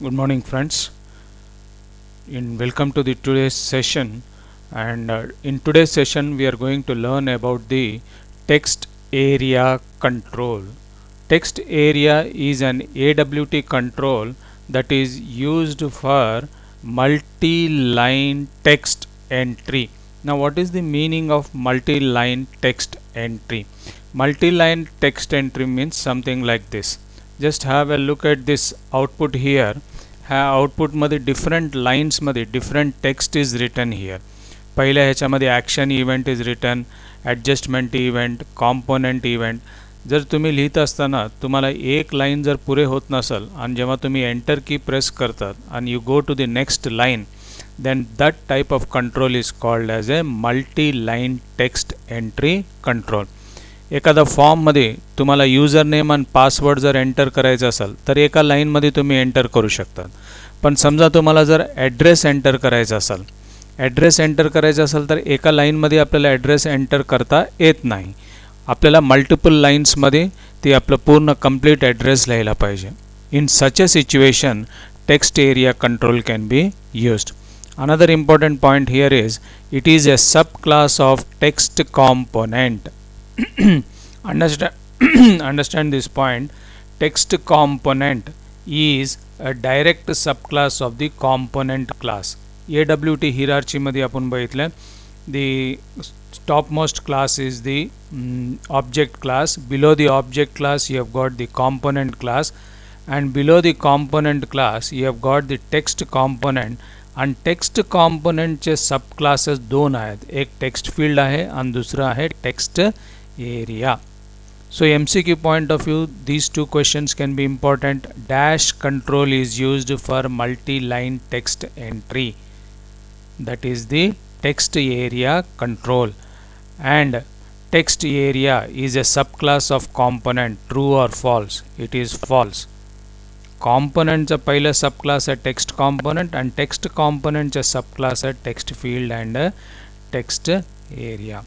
Good morning, friends. Welcome to the today's session. And in today's session, we are going to learn about the text area control. Text area is an AWT control that is used for multi-line text entry. Now, what is the meaning of multi-line text entry? Multi-line text entry means something like this. Just have a look at this output here. Output मध्ये different lines मध्ये different text is written here. पहिल्या ह्याच्यामध्ये action event is written, adjustment event, component event. जर तुम्ही लिहित असताना तुम्हाला एक लाईन जर पुरे होत नसेल आणि जेव्हा तुम्ही एंटर की प्रेस करतात आणि you go to the next line, then that type of control is called as a multi-line text entry control. एखादा फॉर्ममध्ये तुम्हाला युजर नेम आणि पासवर्ड जर एंटर करायचा असेल तर एका लाईनमध्ये तुम्ही एंटर करू शकता. पण समजा तुम्हाला जर ॲड्रेस एंटर करायचा असेल तर एका लाईनमध्ये आपल्याला ॲड्रेस एंटर करता येत नाही. आपल्याला मल्टिपल लाईन्समध्ये ते आपलं पूर्ण कंप्लीट ॲड्रेस लिहायला पाहिजे. In such a situation text area control can be used. Another important point here is it is a subclass of text component. Understand this point. Text component is a direct subclass of the component class. AWT hierarchy मध्ये आपण बघितलं, the topmost class is the object class. Below the object class you have got the component class, and below the component class you have got the text component. आणि text कॉम्पोनंटचे सब classes दोन आहेत. एक text field आहे आणि दुसरं आहे text area. So MCQ point of view these two questions can be important. Dash control is used for multi line text entry, that is the text area control, and text area is a subclass of component. True or false? It is false. कॉम्पोनंटचा पहिला subclass आहे text component आणि text कॉम्पोनंटचा subclass आहे text field and text area.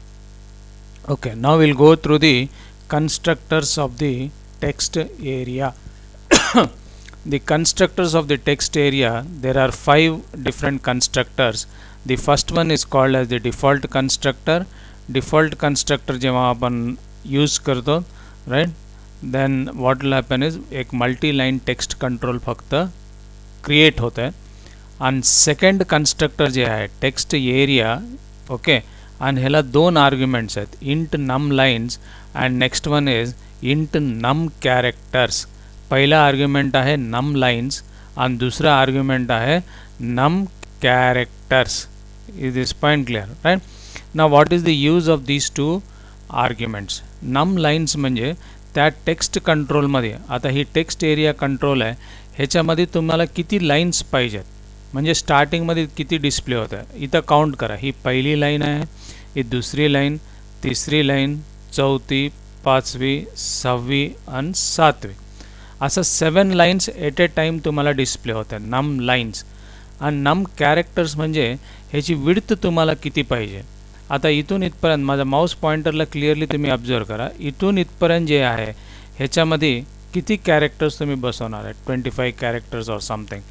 Okay, now will go through the constructors of the text area. The constructors of the text area, there are 5 different constructors. The first one is called as the default constructor. Default constructor जेव्हा आपण use करतो, right, then what will happen is एक multi line text control फक्त create होतं आहे. आणि second constructor जे आहे टेक्स्ट एरिया, ओके, आणि ह्याला दोन आर्ग्युमेंट्स आहेत, int num lines and next one is int num characters. पहिला आर्ग्युमेंट आहे नम लाईन्स आणि दुसरा आर्ग्युमेंट आहे num characters. Is this point clear, right? Now what is the use of these two arguments? Num lines म्हणजे त्या text कंट्रोलमध्ये, आता ही text area control आहे, ह्याच्यामध्ये तुम्हाला किती लाईन्स पाहिजेत, म्हणजे स्टार्टिंगमध्ये किती डिस्प्ले होत आहे. इथं काउंट करा, ही पहिली लाईन आहे, ही दुसरी लाईन, तिसरी लाईन, चौथी, पाचवी, सहावी आणि सातवी, असं 7 लाईन्स एट ए टाईम तुम्हाला डिस्प्ले होत आहे, नम लाईन्स. आणि नम कॅरेक्टर्स म्हणजे ह्याची विड्थ तुम्हाला किती पाहिजे. आता इथून इथपर्यंत माझा माऊस पॉइंटरला क्लिअरली तुम्ही ऑब्झर्व करा, इथून इथपर्यंत जे आहे ह्याच्यामध्ये किती कॅरेक्टर्स तुम्ही बसवणार आहे, 25 कॅरेक्टर्स ऑर समथिंग.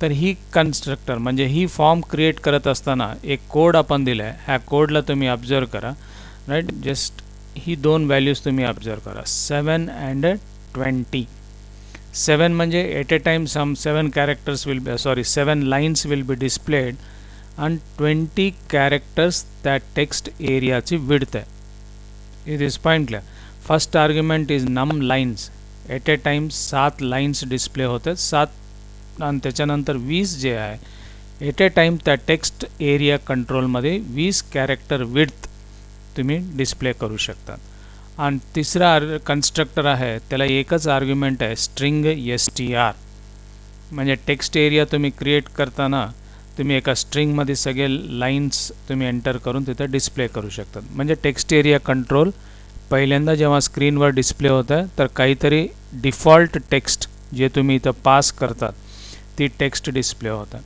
तर ही कन्स्ट्रक्टर म्हणजे ही फॉर्म क्रिएट करत असताना एक कोड आपण दिला आहे, ह्या कोडला तुम्ही ऑब्झर्व करा, राईट. जस्ट ही दोन व्हॅल्यूज तुम्ही ऑब्झर्व करा, 7 अँड 20. 7 म्हणजे at a time some 7 characters will be, sorry 7 lines will be displayed and 20 characters that text area ची width आहे. It is point clear. First argument is num lines. At a time 7 lines display होते, 7 आणि त्याच्यानंतर 20 जे आहे eight a time त्या text area कंट्रोलमध्ये 20 character width तुम्ही डिस्प्ले करू शकता. आणि तिसरा कन्स्ट्रक्टर आहे त्याला एकच आर्ग्युमेंट आहे, स्ट्रिंग str. म्हणजे टेक्स्ट एरिया तुम्ही क्रिएट करताना तुम्ही एका स्ट्रिंगमध्ये सगळे लाईन्स तुम्ही एंटर करून तिथं डिस्प्ले करू शकतात. म्हणजे टेक्स्ट एरिया कंट्रोल पहिल्यांदा जेव्हा स्क्रीनवर डिस्प्ले होतं तर काहीतरी डिफॉल्ट टेक्स्ट जे तुम्ही इथं पास करतात ती टेक्स्ट डिस्प्ले होतं.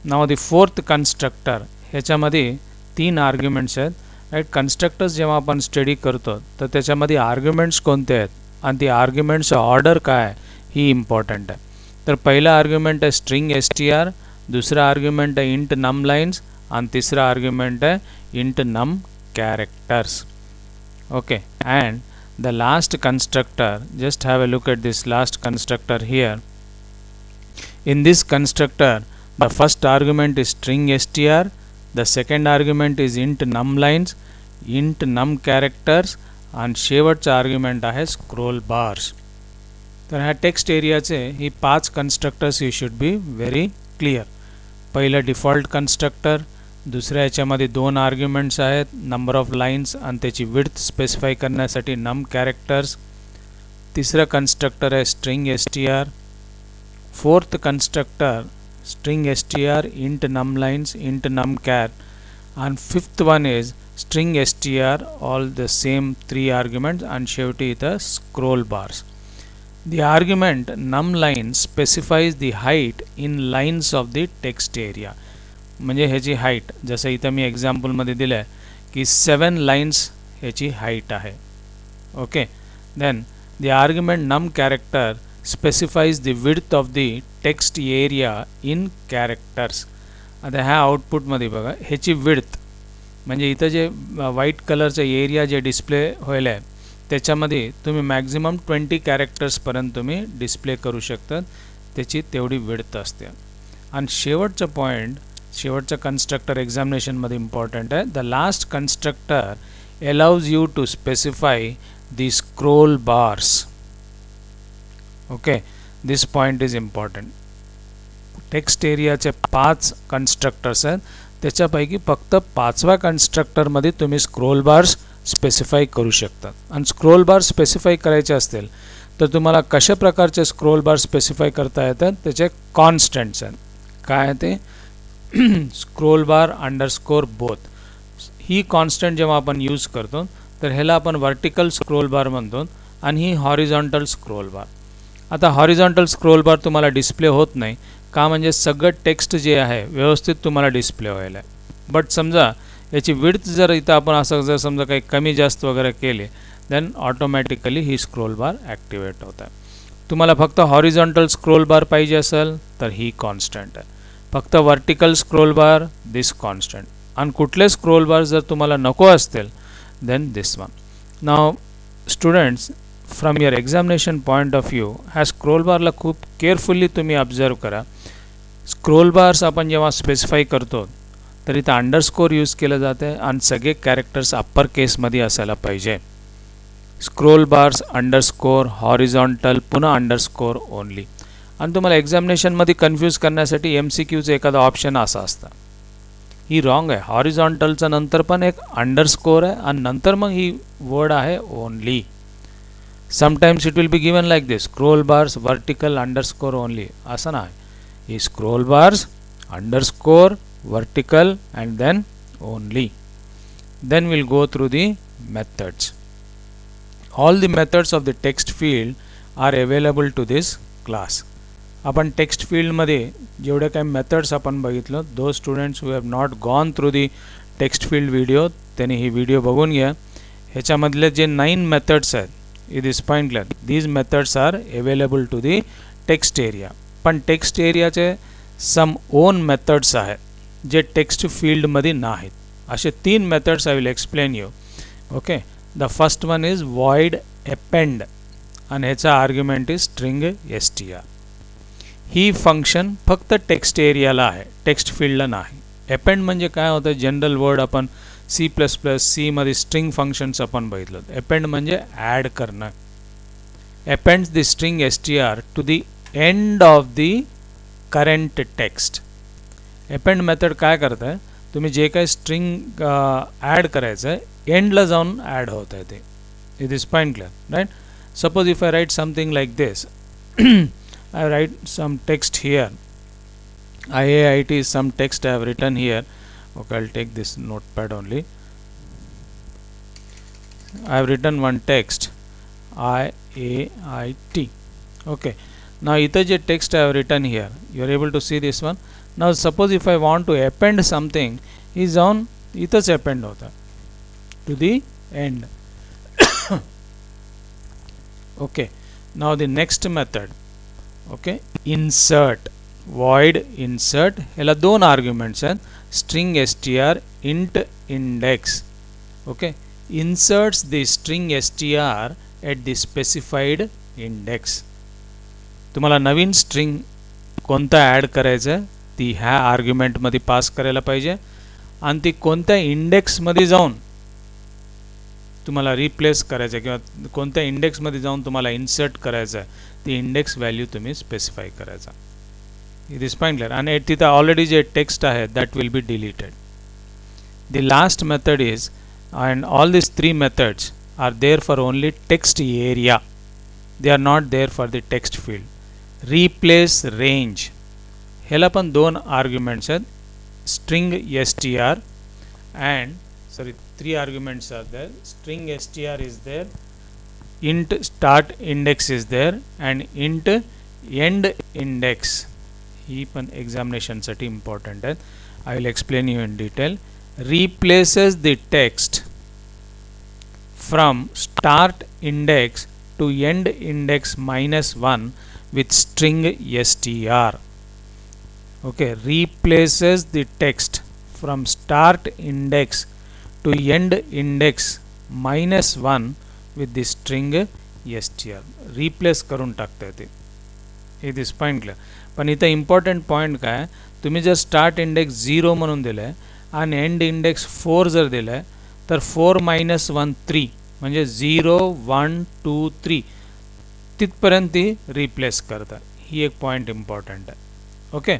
नाव द फोर्थ कन्स्ट्रक्टर, ह्याच्यामध्ये 3 आर्ग्युमेंट्स आहेत, राईट. कन्स्ट्रक्टर्स जेव्हा आपण स्टडी करतो तर त्याच्यामध्ये आर्ग्युमेंट्स कोणते आहेत आणि ती आर्ग्युमेंट्सचं ऑर्डर काय आहे ही इम्पॉर्टंट आहे. तर पहिला आर्ग्युमेंट आहे स्ट्रिंग str, दुसरा आर्ग्युमेंट आहे int num lines आणि तिसरा आर्ग्युमेंट आहे int num characters. Okay, and the last constructor, just have a look at this last constructor here. In this constructor, the first argument is string str, the second argument is int num lines, int num characters आणि शेवटचा argument आहे scroll bars. तर ह्या text एरियाचे ही 5 constructors you should be very clear. पहिलं default constructor, दुसऱ्या याच्यामध्ये 2 आर्ग्युमेंट्स आहेत, नंबर ऑफ लाईन्स आणि त्याची विड्थ स्पेसिफाय करण्यासाठी नम कॅरेक्टर्स. तिसरं कन्स्ट्रक्टर आहे string str, fourth constructor string str, int num lines, int num char, and fifth one is string str, all the same 3 arguments, and शेवटी इथं scroll bars. The argument num line specifies the height in lines of the text area. म्हणजे ह्याची height जसं इथं मी एक्झाम्पलमध्ये दिलं आहे की 7 lines ह्याची हाईट आहे. ओके, देन द आर्ग्युमेंट नम character specifies the width of the text area in characters. आता ह्या आउटपुटमध्ये बघा ह्याची विड्थ म्हणजे इथं जे व्हाईट कलरचं एरिया जे डिस्प्ले होईल आहे त्याच्यामध्ये तुम्ही मॅक्झिमम 20 कॅरेक्टर्सपर्यंत तुम्ही डिस्प्ले करू शकता, त्याची तेवढी विड्थ असते. आणि शेवटचं पॉईंट, शेवटचं कन्स्ट्रक्टर एक्झामिनेशनमध्ये इम्पॉर्टंट आहे. The last constructor allows you to specify the scroll bars. Okay, this point is important. Text एरियाचे 5 कन्स्ट्रक्टर्स आहेत, त्याच्यापैकी फक्त 5व्या कन्स्ट्रक्टरमध्ये तुम्ही स्क्रोल बार्स स्पेसिफाय करू शकतात. आणि स्क्रोल बार स्पेसिफाय करायचे असतील तर तुम्हाला कशा प्रकारचे स्क्रोल बार स्पेसिफाय करता येतात, त्याचे कॉन्स्टंट्स आहेत. काय आहे ते? Scroll bar underscore both. ही कॉन्स्टंट जेव्हा आपण यूज करतो तर ह्याला आपण व्हर्टिकल स्क्रोल बार म्हणतो आणि ही हॉरिझॉन्टल स्क्रोल बार. आता हॉरिझॉन्टल स्क्रोल बार तुम्हाला डिस्प्ले होत नाही का, म्हणजे सगळं टेक्स्ट जे आहे व्यवस्थित तुम्हाला डिस्प्ले व्हायला आहे. बट समजा याची विड्थ जर इथं आपण असं जर समजा काही कमी जास्त वगैरे केले देन ऑटोमॅटिकली ही स्क्रोल बार ॲक्टिवेट होत आहे. तुम्हाला फक्त हॉरिझॉन्टल स्क्रोल बार पाहिजे असेल तर ही कॉन्स्टंट आहे, फक्त vertical scroll bar this constant, आणि कुठले स्क्रोल बार जर तुम्हाला नको असतील then this one. Now students, from your examination point of view ह्या स्क्रोल बारला खूप केअरफुली तुम्ही ऑब्झर्व करा. स्क्रोल बार्स आपण जेव्हा स्पेसिफाय करतो तर इथं अंडरस्कोर यूज केलं जाते आणि सगळे कॅरेक्टर्स अप्पर केसमध्ये असायला पाहिजे. स्क्रोल बार्स अंडरस्कोर हॉरिझॉन्टल पुन्हा अंडरस्कोर ओनली. आणि तुम्हाला एक्झामिनेशनमध्ये कन्फ्यूज करण्यासाठी MCQचं एखादा ऑप्शन असा असतं, ही रॉंग आहे. हॉरिझॉन्टलचं नंतर पण एक अंडरस्कोर आहे आणि नंतर मग ही वर्ड आहे only. Sometimes it will be given like this, scroll bars vertical underscore only, असं नाही. ही scroll bars underscore vertical and then only. Then we'll go through the methods. All the methods of the text field are available to this class. आपण text फील्डमध्ये जेवढे काही methods आपण बघितलं, those students who have not gone through the text field video त्यांनी ही video बघून घ्या. ह्याच्यामधले जे 9 मेथड्स आहेत it is pointless, these methods are available to the text area. पण टेक्स्ट एरियाचे सम ओन मेथड्स आहेत जे टेक्स्ट फील्डमध्ये नाहीत. असे 3 methods I will explain you. Okay, the first one is void append आणि ह्याचा argument is string str. He function फक्त text एरियाला आहे, टेक्स्ट फील्डला नाही. अपेंड म्हणजे काय होतं, जनरल वर्ड आपण C++, मध्ये स्ट्रिंग फंक्शन्स आपण बघितलं. अपेंड म्हणजे ॲड करणं. Appends the string str to the end of the current text. Append method काय करत आहे, तुम्ही जे काही स्ट्रिंग ॲड करायचं आहे एंडला जाऊन ॲड होत आहे ते. It is pointless, right? Suppose if I write something like this, I write some text here, IAIT is some text I have written here. Okay, I'll take this notepad only. I have written one text IAIT. Okay, now इथं जे text I have written here, you are able to see this one. Now suppose if I want to append something, is on इथंच append होता to the end. Okay, now the next method, okay. Insert void insert ह्याला दोन arguments आहेत. String str int index. Okay. inserts the string str at the specified index. तुम्हाला नवीन string कोणता add करायचं आहे ती ह्या आर्ग्युमेंटमध्ये पास करायला पाहिजे आणि ती कोणत्या इंडेक्समध्ये जाऊन तुम्हाला रिप्लेस करायचं आहे किंवा कोणत्या इंडेक्समध्ये जाऊन तुम्हाला इन्सर्ट करायचं आहे ती इंडेक्स व्हॅल्यू तुम्ही स्पेसिफाय करायचा. It is point clear. आणि तिथं ऑलरेडी जे टेक्स्ट आहे that will be deleted. The last method is and all these three methods are there for only text area. They are not there for the text field. Replace range ह्याला पण दोन arguments आहेत. string str and three arguments are there. string str is there, int start index is there and int end index. ही पण examination साठी important आहे. I will explain you in detail. Replaces the text from start index to end index -1 with string str. Okay, replaces the text from start index to end index -1 with the string str. Replace करून टाकता येते. It is point clear. पण इथं important point काय, तुम्ही जर start index 0 म्हणून दिलं आहे आणि एंड इंडेक्स 4 जर दिलं आहे तर 4 - 1 3 म्हणजे 0 1 2 3 तिथपर्यंत ती रिप्लेस करतात. ही एक पॉईंट इम्पॉर्टंट आहे. Okay.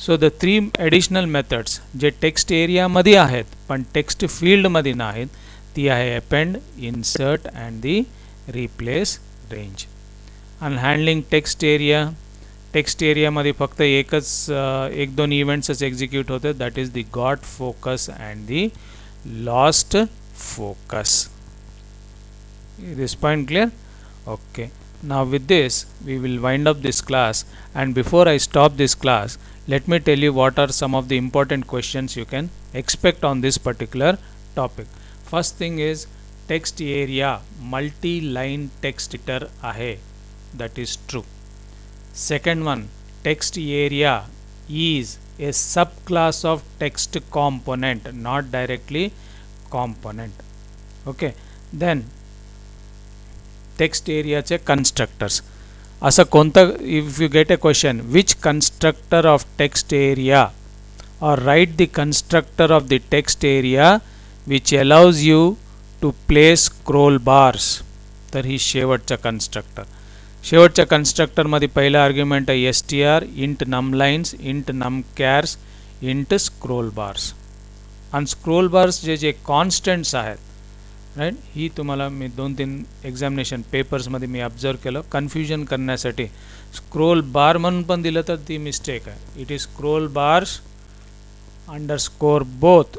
So the 3 additional methods जे टेक्स्ट एरियामध्ये आहेत पण टेक्स्ट फील्डमध्ये नाहीत ती आहे append, insert and the replace range. आणि हँडलिंग टेक्स्ट एरियामध्ये फक्त एक दोन इव्हेंट्सच एक्झिक्यूट होते. That is the got focus and the lost focus. Is this point clear? Okay. Now with this we will wind up this class, and before I stop this class let me tell you what are some of the important questions you can expect on this particular topic. First thing is text area multi-line text editor ahe. That is true. Second one, text area is a subclass of text component, not directly component. Okay. Then text area चे constructors. असं कोणतं, if you get a question which constructor of text area or write the constructor of the text area which allows you to place scroll bars, तर ही शेवटचा constructor. शेवटच्या कन्स्ट्रक्टरमध्ये पहिला argument आहे str int numlines, int numchars, int scroll bars. आणि scroll bars जे constants आहेत right, ही तुम्हाला मी 2-3 एक्झामिनेशन पेपर्समध्ये मी ऑब्झर्व केलं. कन्फ्युजन करण्यासाठी स्क्रोल बार म्हणून पण दिलं तर ती मिस्टेक आहे. It is scroll bars underscore both,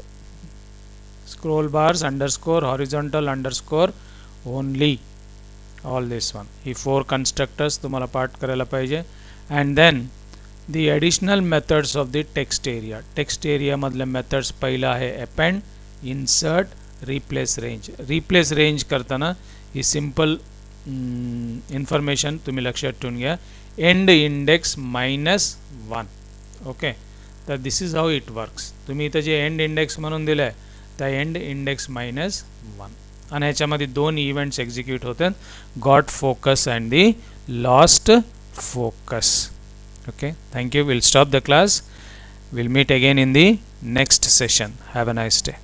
scroll bars underscore horizontal underscore only, all this one. ही 4 कन्स्ट्रक्टर्स तुम्हाला पाठ करायला पाहिजे. And then the additional methods of the text area. Text एरियामधले मेथड्स पहिलं आहे append, insert, replace range. Replace range करताना ही simple information तुम्ही लक्षात ठेवून घ्या. End index -1. ओके. तर दिस इज हाऊ इट वर्क्स. तुम्ही इथं जे एंड इंडेक्स म्हणून दिलं आहे त्या एंड इंडेक्स -1 आणि ह्याच्यामध्ये 2 इव्हेंट्स एक्झिक्यूट होतात, got focus and the lost focus. Okay, thank you. We'll stop the class. We'll meet again in the next session. Have a nice day.